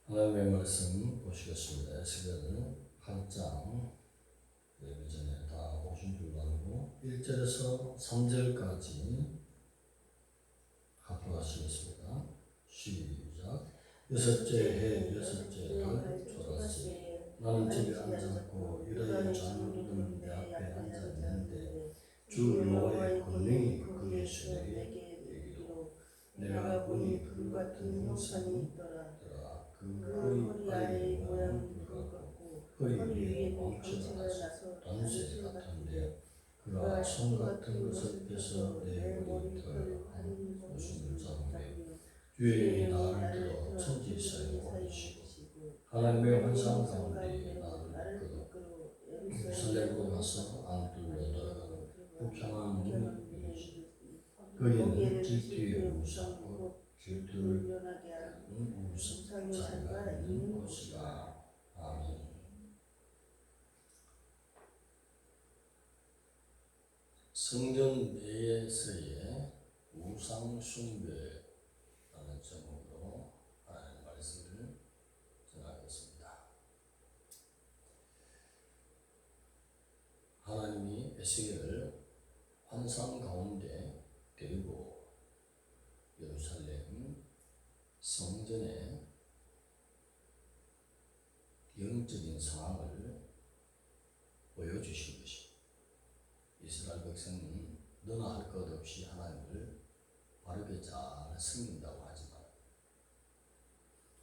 하나님의 말씀 보시겠습니다. 에스겔 8장 예배 전에 다 보신 줄로 알고 1절에서 3절까지 합독하시겠습니다. 시작. 여섯째 해 여섯째 달 초라시 나는 집에 앉았고 유다의 장로들은 내 앞에 앉아 있는데 주 여호와의 권능이 그 예수에게 이르기로 내가 보니 그 같은 형상이 있더라. 그 허리 아래의 모양은 불 같고 허리 위에 광채가 나서 단쇠 같은데 그가 손 같은 것을 펴서 내 머리털 한 웃음을 잡으며 주의 나를 들어 천지 사이에 올리시고 하나님의 환상 가운데 나를 이끌어 예루살렘으로 가서 안뜰로 들어가는 북향한 문을 열시고 거기에는 질투의 우상 곧 질투를 변하게 하는 우상 자리가 있는 곳이라. 아멘. 성전 내에서의 우상 숭배라는 제목으로 하나님의 말씀을 전하겠습니다. 하나님이 에스겔을 환상 가운데 데리고 예루살렘 성전의 영적인 상황을 보여주신 것입니다. 이스라엘 백성은 너나 할 것 없이 하나님을 바르게 잘 섬긴다고 하지만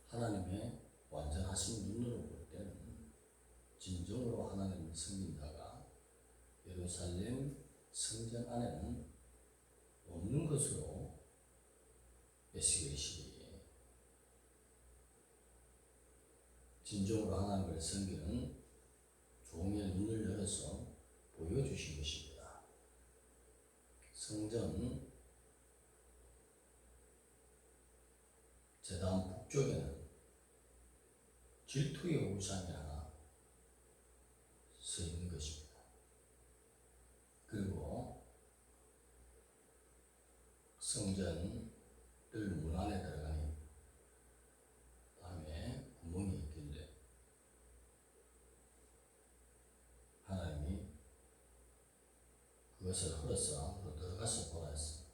하나님의 완전하신 눈으로 볼 때는 진정으로 하나님을 섬긴다가 예루살렘 성전 안에는 없는 것으로 에스겔 시대에 진정으로 하나님을 섬기는 종의 눈을 열어서 보여주신 것입니다. 성전 제단 북쪽에는 질투의 우상이 하나 서 있는 것입니다. 그리고 성전 뜰 문 안에 들어가니 밤에 구멍이 있길래 하나님이 그것을 헐어서 안으로 들어가서 보라 했습니다.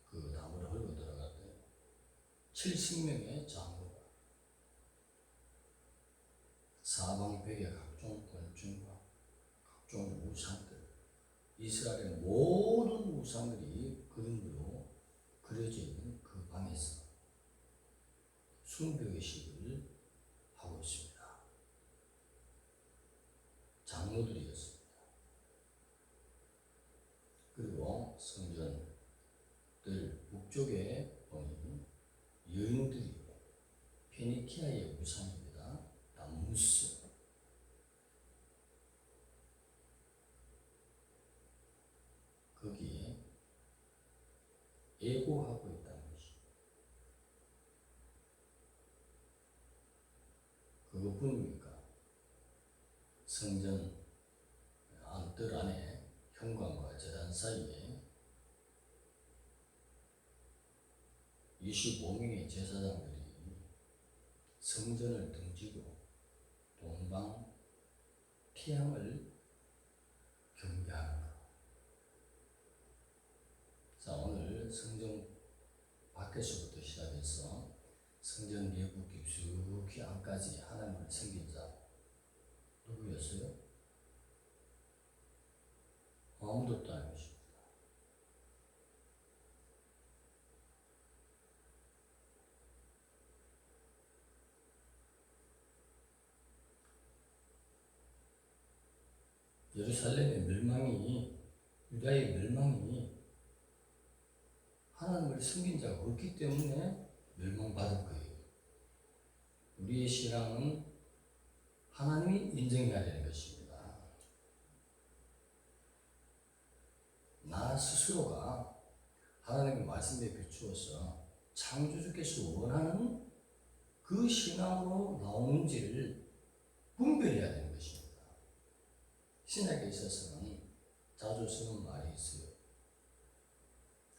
그 나무를 헐고 들어갔더니 70명의 장로가 사방 벽에 각종 곤충과 각종 우상들, 이스라엘의 모든 우상들이 그림으로 그려져 있는 그 방에서 숭배의식을 하고 있습니다. 장로들이었습니다. 그리고 성전 뜰 북쪽에 보니 여인들이 페니키아의 우상입니다. 담무스. 거기에 애고하고 있다는 것입니다. 그것뿐입니까? 성전 안뜰 안에 현관과 제단 사이에 25명의 제사장들이 성전을 등지고 동방 태양을 경배하는 것. 자, 오늘 성전 밖에서부터 시작해서 성전 내부 깊숙이 안까지 하나님을 섬긴 자 누구였어요? 아무도 없다는 것입니다. 예루살렘의 멸망이, 유다의 멸망이 하나님을 섬긴 자가 없기 때문에 멸망받을 거예요. 우리의 신앙은 하나님이 인정해야 되는 것입니다. 나 스스로가 하나님의 말씀에 비추어서 창조주께서 원하는 그 신앙으로 나오는지를 분별해야 되는 것입니다. 신약에 있어서는 자주 쓰는 말이 있어요.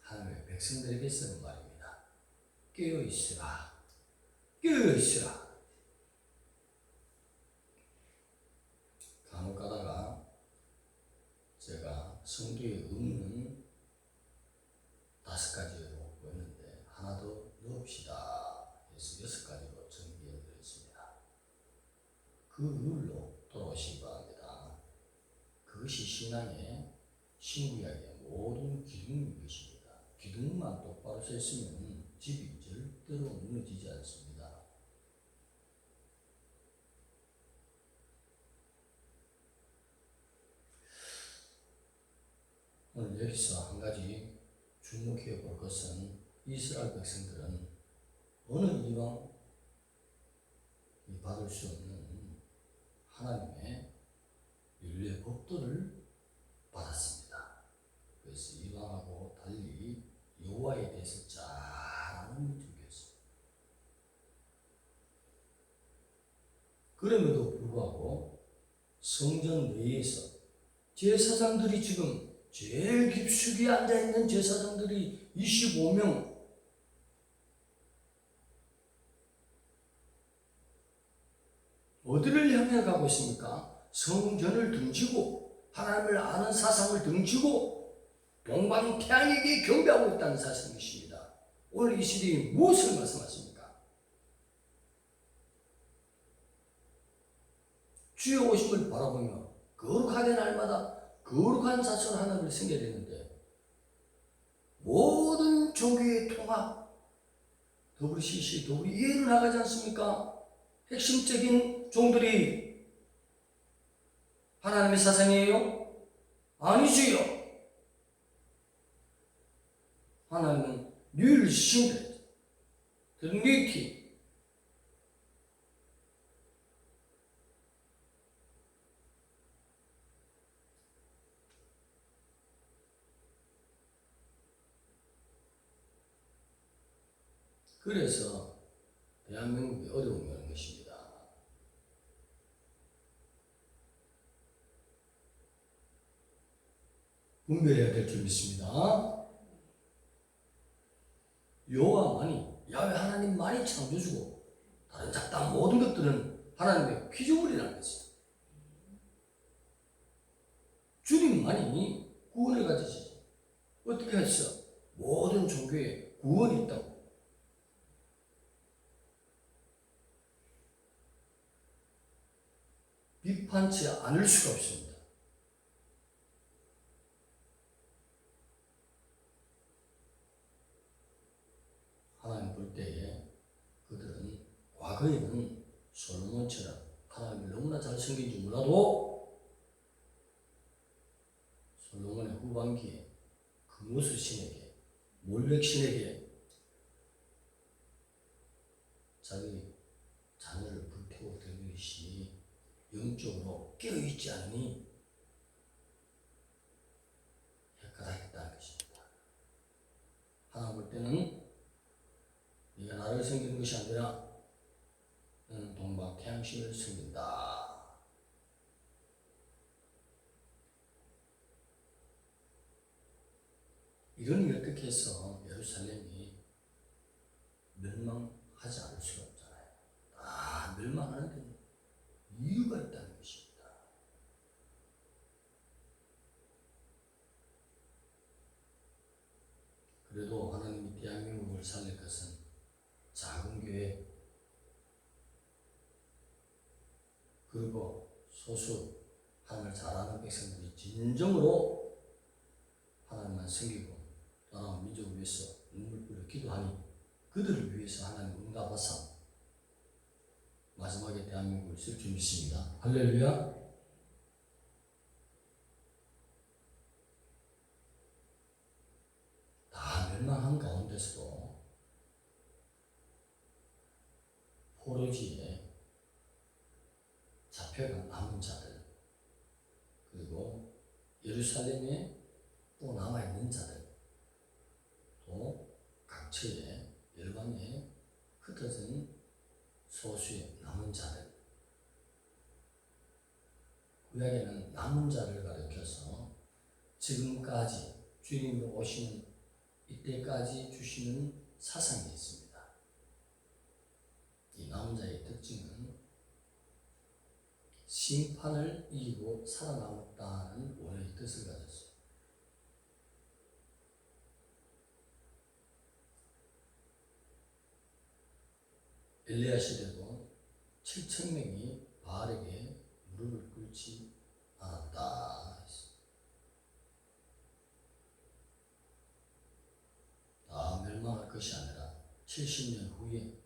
하나님의 백성들에게 쓰는 말입니다. 깨어있으라. 깨어있으라. 간혹 가다가 제가 성도에 없는 5가지로 보였는데 하나 더 넣읍시다 해서 6가지로 정리해 드렸습니다. 그 룰로 돌아오시기 바랍니다. 그것이 신앙의 신구약의 모든 기둥인 것입니다. 기둥만 똑바로 서 있으면 집이 절대로 무너지지 않습니다. 오늘 여기서 한 가지 주목해 볼 것은 이스라엘 백성들은 어느 이방 받을 수 없는 하나님의 윤례 법도를 받았습니다. 그래서 이방하고 달리 여호와에 대해서 잘 아는 민족이었습니다. 그럼에도 불구하고 성전 내에서 제사장들이 지금 제일 깊숙이 앉아있는 제사장들이 25명, 어디를 향해 가고 있습니까? 성전을 등지고 하나님을 아는 사상을 등지고 동방태양에게 경배하고 있다는 사실입니다. 오늘 이 시대에 무엇을 말씀하십니까? 주의 오심을 바라보며 거룩하게 날마다 거룩한 자체로 하나님을 섬겨야 되는데 모든 종교의 통합, WCC, WEA를 나가지 않습니까? 핵심적인 종들이 하나님의 사상이에요? 아니지요. 하나님은 늘 신뢰, 트리니티. 그래서 대한민국이 어려움이 오는 것입니다. 분별해야 될 줄 믿습니다. 여호와만이, 야훼 하나님만이 창조주고 다른 잡다한 모든 것들은 하나님의 피조물이라는 것이죠. 주님만이 구원을 가지시죠. 어떻게 하시죠? 모든 종교에 구원이 있다고. 비판치 않을 수가 없습니다. 하나님 볼 때에 그들은 과거에는 솔로몬처럼 하나님을 너무나 잘 섬긴지 몰라도 솔로몬의 후반기에 금오스 신에게, 몰렉 신에게 자기 자녀를 불태워 드리듯이 영적으로 깨어있지 않으니 헷갈하겠다는 것입니다. 하나님 볼 때는 네가 나를 섬기는 것이 아니라 너는 동방태양신을 섬긴다. 이러니 어떻게 해서 예루살렘이 멸망하지 않을 수가 없잖아요. 다 멸망하는 데는 이유가 있다는 것입니다. 그래도 하나님이 대한민국을 살릴 것은 작은 교회 그리고 소수 하나님을 잘 아는 백성들이 진정으로 하나님만 섬기고 나라와 민족을 위해서 눈물 뿌려 기도하니 그들을 위해서 하나님 응답하사 마지막에 대한민국을 쓸 줄 믿습니다. 할렐루야. 다 멸망한 가운데서도 포로지에 잡혀간 남은 자들 그리고 예루살렘에 또 남아있는 자들 또 각처에 열방에 흩어진 소수의 남은 자들 구약에는 남은 자를 가리켜서 지금까지 주님이 오시는 이때까지 주시는 사상이 있습니다. 심판을 이기고 살아남았다는 원의 뜻을 가졌어요. 엘리야 시대도 7,000명이 바알에게 무릎을 꿇지 않았다 했어요. 다 멸망할 것이 아니라 70년 후에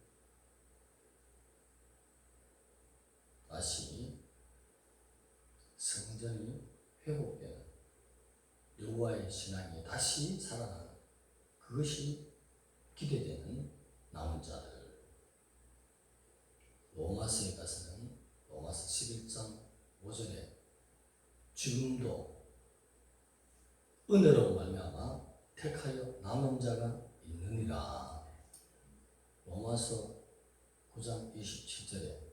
다시 성전이 회복되는, 여호와의 신앙이 다시 살아나는, 그것이 기대되는 남은 자들. 로마서에 가서는 로마서 11장 5절에 지금도 은혜로 말미암아 택하여 남은 자가 있느니라. 로마서 9장 27절에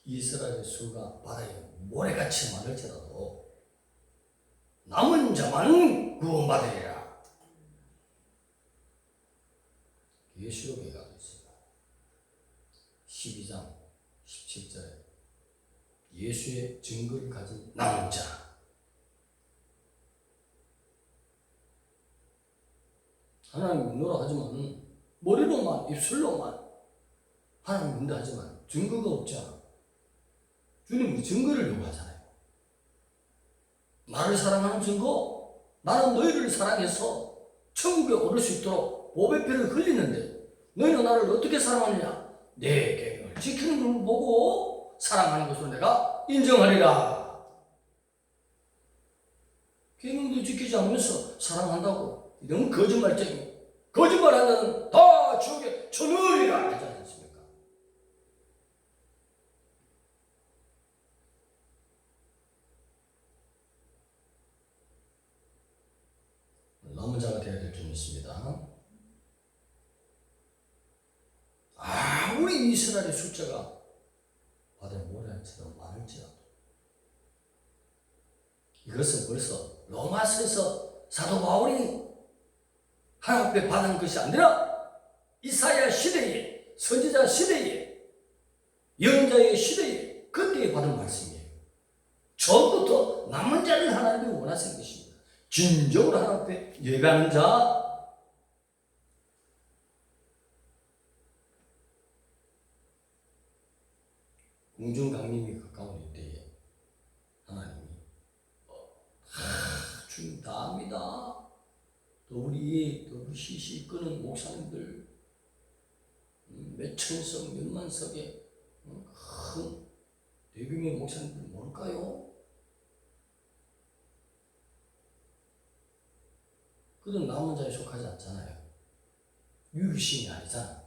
이스라엘의 수가 바다에 모래같이 많을지라도 남은 자만 구원받으리라. 예수록에 가고 있습니다. 12장 17절에 예수의 증거를 가진 남은 자. 하나님 믿노라 하지만 머리로만, 입술로만 하나님 믿는다 하지만 증거가 없잖아. 주님은 증거를 요구하잖아요. 나를 사랑하는 증거, 나는 너희를 사랑해서 천국에 오를 수 있도록 보배 피를 흘리는데 너희는 나를 어떻게 사랑하느냐? 내 계명을 지키는 걸 보고 사랑하는 것으로 내가 인정하리라. 계명도 지키지 않으면서 사랑한다고 너무 거짓말쟁이, 거짓말하는 다 지옥에 쳐넣으리라 하지 않습니까? 남은 자가 되어야 될 줄 믿습니다. 아무리 이스라엘의 숫자가 바다의 모래처럼 많을지라도 이것은 벌써 로마서에서 사도 바울이 하나님 앞에 받은 것이 아니라 이사야 시대에, 선지자 시대에, 예언자의 시대에 그때에 받은 말씀이에요. 처음부터 남은 자를 하나님이 원하시는 것입니다. 진정으로 하나님 앞에 예배하는 자, 공중강림이 가까운 이때에 하나님이 주님 다 압니다. 우리 시시 끄는 목사님들 몇 천석 몇만 석의 큰 대규모의 목사님들 뭘까요? 그들은 남은 자에 속하지 않잖아요. 유일신이 아니잖아.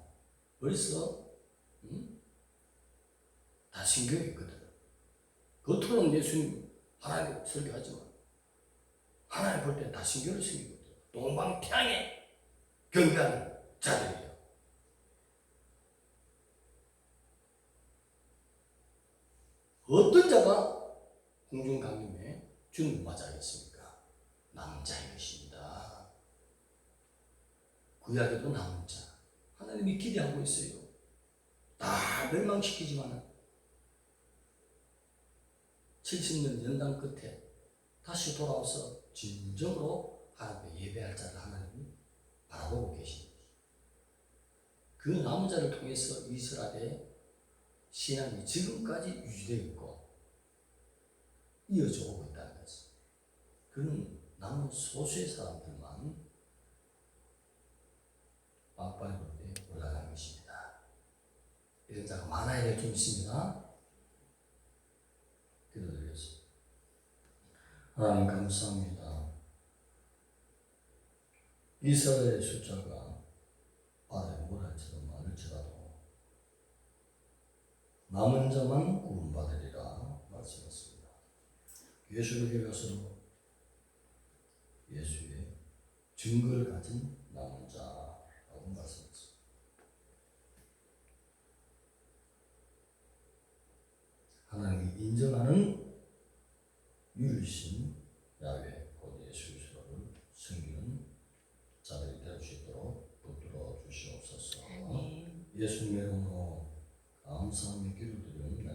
벌써 다 신교였거든. 겉으로는 예수님 하나님 설교하지만 하나님 볼 때 다 신교를 섬기거든. 동방태양에 경배하는 자들이에요. 어떤 자가 공중강림에 주님을 맞이하겠습니까? 남은 자인 것입니다. 구약에도 남은 자 하나님이 기대하고 있어요. 다 멸망시키지만 70년 연단 끝에 다시 돌아와서 진정으로 하나님께 예배할 자를 하나님이 바라보고 계십니다. 그 남은 자를 통해서 이스라엘의 신앙이 지금까지 유지되어 있고 이어져 오고 있다는 것입니다. 그는 남은 소수의 사람들만 막바지 굴에 올라가는 것입니다. 이런 자가 많아야 될 줄 믿습니다. 기도드리겠습니다. 하나님 감사합니다. 이스라엘의 숫자가 바다의 모래처럼 많을지라도 남은 자만 구원받으리라 말씀하셨습니다. 예수에게 가서 예수의 증거를 가진 남은 자라고 말씀하셨습니다. 하나님이 인정하는 유일신 야훼 곧 예수 그리스도를 섬기는 자들이 될 수 있도록 붙들어 주시옵소서. 예수님의 이름으로 감사하며 기도드립니다.